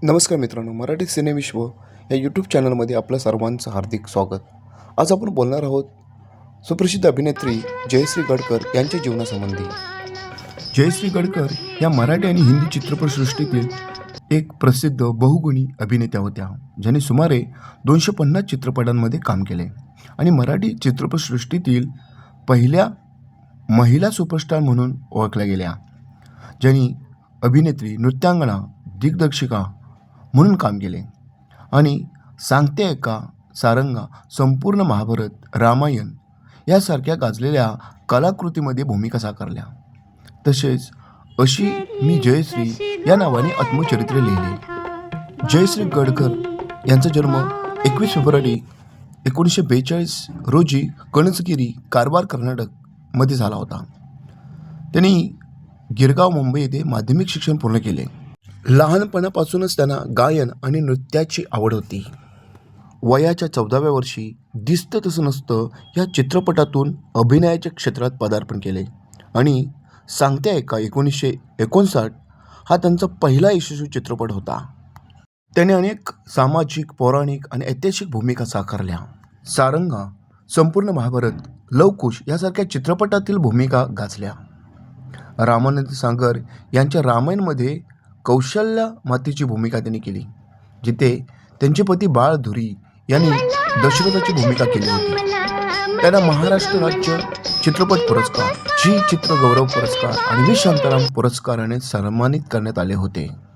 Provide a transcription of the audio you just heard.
नमस्कार मित्रांनो, मराठी सिनेविश्व या यूट्यूब चॅनलमध्ये आपलं सर्वांचं हार्दिक स्वागत. आज आपण बोलणार आहोत सुप्रसिद्ध अभिनेत्री जयश्री गडकर यांच्या जीवनासंबंधी. जयश्री गडकर या मराठी आणि हिंदी चित्रपटसृष्टीतील एक प्रसिद्ध बहुगुणी अभिनेत्या होत्या, ज्यांनी सुमारे 250 चित्रपटांमध्ये काम केले आणि मराठी चित्रपटसृष्टीतील पहिल्या महिला सुपरस्टार म्हणून ओळखल्या गेल्या. ज्यांनी अभिनेत्री, नृत्यांगना, दिग्दर्शिका म्हणून काम केले आणि सांगते ऐका, सारंगा, संपूर्ण महाभारत, रामायण यासारख्या गाजलेल्या कलाकृतीमध्ये भूमिका साकारल्या. तसेच अशी मी जयश्री या नावाने आत्मचरित्र लिहिले. जयश्री गडकर यांचा जन्म 21 फेब्रुवारी 1942 रोजी कणसगिरी, कारवार, कर्नाटकमध्ये झाला होता. त्यांनी गिरगाव, मुंबई येथे माध्यमिक शिक्षण पूर्ण केले. लहानपणापासूनच त्यांना गायन आणि नृत्याची आवड होती. वयाच्या 14व्या वर्षी दिसतं तसं नसतं या चित्रपटातून अभिनयाच्या क्षेत्रात पदार्पण केले आणि सांगते ऐका 1959 हा त्यांचा पहिला यशस्वी चित्रपट होता. त्याने अनेक सामाजिक, पौराणिक आणि ऐतिहासिक भूमिका साकारल्या. सारंगा, संपूर्ण महाभारत, लवकुश यासारख्या चित्रपटातील भूमिका गाजल्या. रामानंद सागर यांच्या रामायणमध्ये कौशल्या मातेची भूमिका त्यांनी केली, जिथे त्यांचे पती बाळ धुरी यांनी दशरथाची भूमिका केली होती. त्यांना महाराष्ट्र राज्य चित्रपट पुरस्कार, झी चित्र गौरव पुरस्कार आणि व्ही शांताराम पुरस्काराने सन्मानित करण्यात आले होते.